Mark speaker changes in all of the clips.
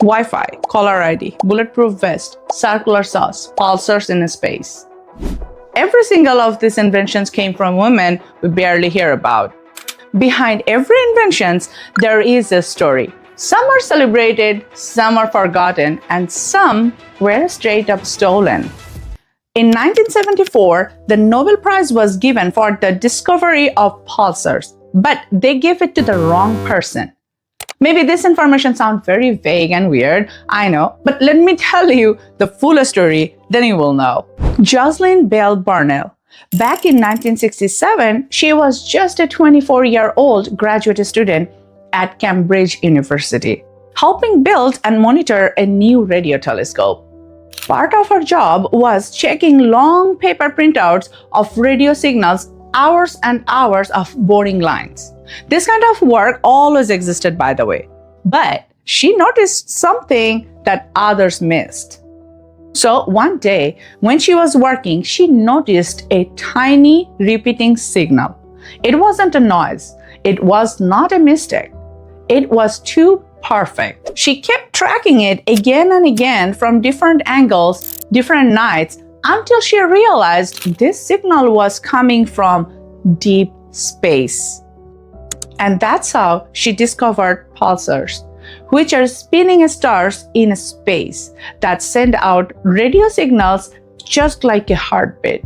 Speaker 1: Wi-Fi, caller ID, bulletproof vest, circular saws, pulsars in space. Every single of these inventions came from women we barely hear about. Behind every invention, there is a story. Some are celebrated, some are forgotten, and some were straight up stolen. In 1974, the Nobel Prize was given for the discovery of pulsars, but they gave it to the wrong person. Maybe this information sounds very vague and weird, I know, but let me tell you the full story, then you will know. Jocelyn Bell Burnell. Back in 1967, she was just a 24-year-old graduate student at Cambridge University, helping build and monitor a new radio telescope. Part of her job was checking long paper printouts of radio signals, hours and hours of boring lines. This kind of work always existed, by the way, but she noticed something that others missed. So one day, when she was working, she noticed a tiny repeating signal. It wasn't a noise. It was not a mistake. It was too perfect. She kept tracking it again and again from different angles, different nights, until she realized this signal was coming from deep space. And that's how she discovered pulsars, which are spinning stars in space that send out radio signals just like a heartbeat.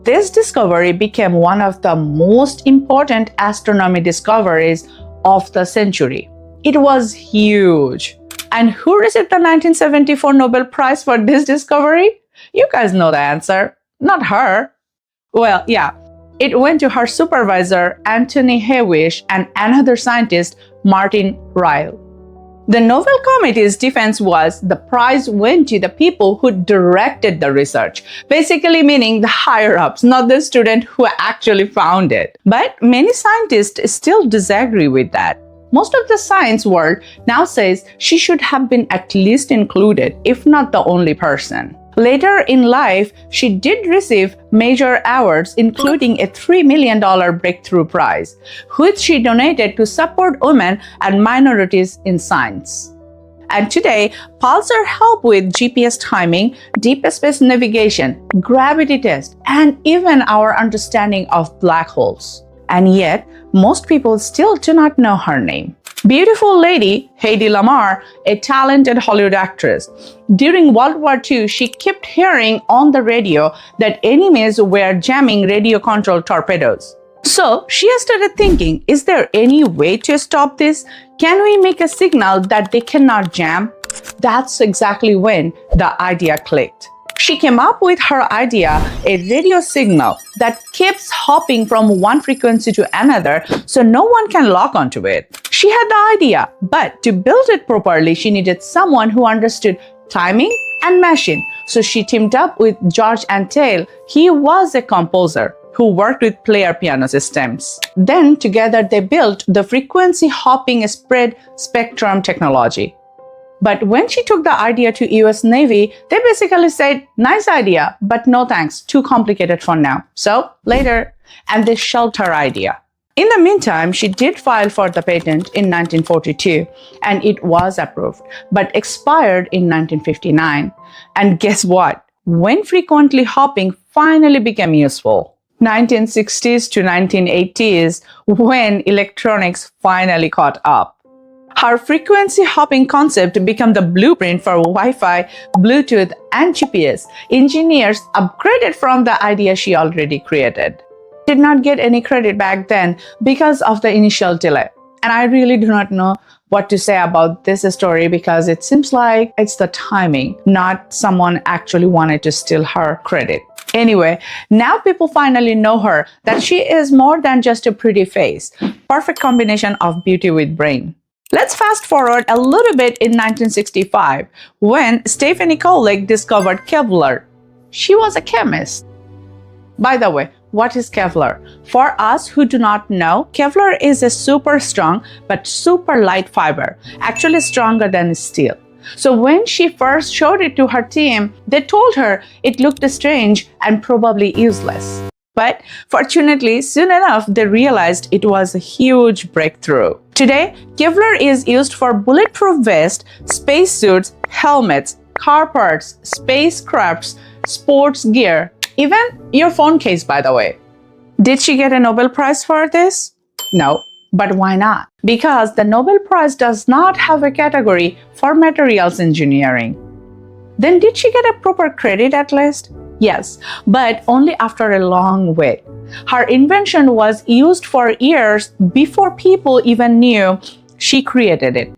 Speaker 1: This discovery became one of the most important astronomy discoveries of the century. It was huge. And who received the 1974 Nobel Prize for this discovery? You guys know the answer. Not her. Well, yeah. It went to her supervisor, Anthony Hewish, and another scientist, Martin Ryle. The Nobel Committee's defense was the prize went to the people who directed the research, basically meaning the higher-ups, not the student who actually found it. But many scientists still disagree with that. Most of the science world now says she should have been at least included, if not the only person. Later in life, she did receive major awards, including a $3 million breakthrough prize, which she donated to support women and minorities in science. And today, pulsars help with GPS timing, deep space navigation, gravity test, and even our understanding of black holes. And yet, most people still do not know her name. Beautiful lady, Hedy Lamarr, a talented Hollywood actress. During World War II, she kept hearing on the radio that enemies were jamming radio-controlled torpedoes. So she started thinking, is there any way to stop this? Can we make a signal that they cannot jam? That's exactly when the idea clicked. She came up with her idea, a radio signal that keeps hopping from one frequency to another so no one can lock onto it. She had the idea, but to build it properly, she needed someone who understood timing and machine. So she teamed up with George Antheil. He was a composer who worked with player piano systems. Then together they built the frequency hopping spread spectrum technology. But when she took the idea to US Navy, they basically said, nice idea, but no thanks, too complicated for now. So later, and they shelved her idea. In the meantime, she did file for the patent in 1942, and it was approved, but expired in 1959. And guess what? When frequently hopping finally became useful. 1960s to 1980s, when electronics finally caught up. Her frequency hopping concept became the blueprint for Wi-Fi, Bluetooth, and GPS. Engineers upgraded from the idea she already created. Did not get any credit back then because of the initial delay. And I really do not know what to say about this story because it seems like it's the timing, not someone actually wanted to steal her credit. Anyway, now people finally know her, that she is more than just a pretty face. Perfect combination of beauty with brain. Let's fast forward a little bit in 1965, when Stephanie Kwolek discovered Kevlar. She was a chemist. By the way, what is Kevlar? For us who do not know, Kevlar is a super strong but super light fiber, actually stronger than steel. So when she first showed it to her team, they told her it looked strange and probably useless. But fortunately, soon enough, they realized it was a huge breakthrough. Today, Kevlar is used for bulletproof vests, spacesuits, helmets, car parts, spacecrafts, sports gear, even your phone case, by the way. Did she get a Nobel Prize for this? No. But why not? Because the Nobel Prize does not have a category for materials engineering. Then did she get a proper credit at least? Yes, but only after a long wait. Her invention was used for years before people even knew she created it.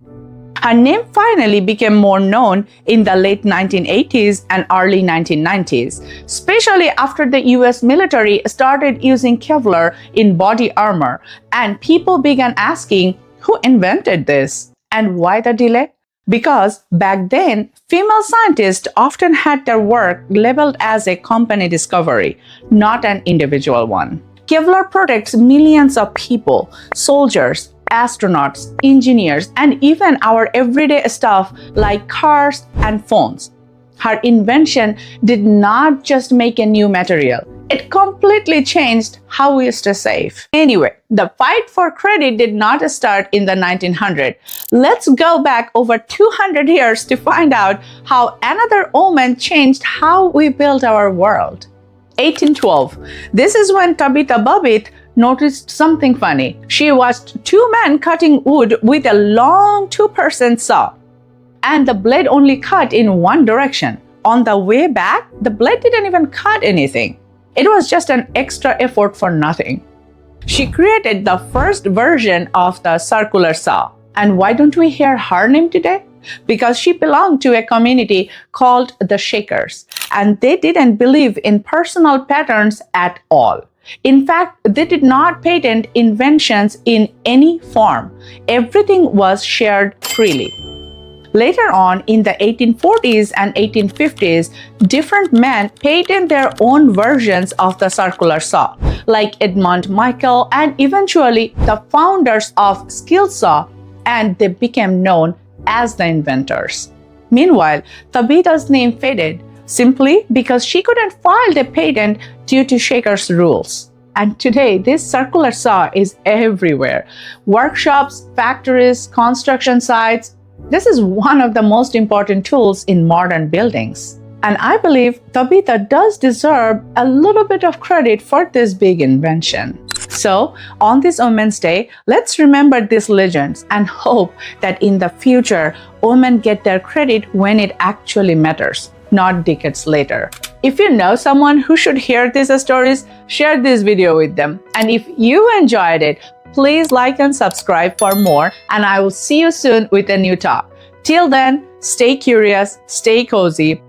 Speaker 1: Her name finally became more known in the late 1980s and early 1990s, especially after the US military started using Kevlar in body armor, and people began asking, who invented this? And why the delay? Because back then, female scientists often had their work labeled as a company discovery, not an individual one. Kevlar protects millions of people, soldiers, astronauts, engineers, and even our everyday stuff like cars and phones. Her invention did not just make a new material, it completely changed how we stay safe. Anyway, the fight for credit did not start in the 1900s. Let's go back over 200 years to find out how another woman changed how we built our world. 1812. This is when Tabitha Babbitt noticed something funny. She watched two men cutting wood with a long 2% saw, and the blade only cut in one direction. On the way back, the blade didn't even cut anything. It was just an extra effort for nothing. She created the first version of the circular saw. And why don't we hear her name today? Because she belonged to a community called the Shakers, and they didn't believe in personal patterns at all. In fact, they did not patent inventions in any form. Everything was shared freely. Later on, in the 1840s and 1850s, different men patented their own versions of the circular saw, like Edmund Michael and eventually the founders of skill saw, and they became known as the inventors. Meanwhile, Tabitha's name faded simply because she couldn't file the patent due to Shaker's rules. And today, this circular saw is everywhere. Workshops, factories, construction sites. This is one of the most important tools in modern buildings. And I believe Tabitha does deserve a little bit of credit for this big invention. So, on this Women's Day, let's remember these legends and hope that in the future, women get their credit when it actually matters, not decades later. If you know someone who should hear these stories, share this video with them. And if you enjoyed it, please like and subscribe for more, and I will see you soon with a new talk. Till then, stay curious, stay cozy,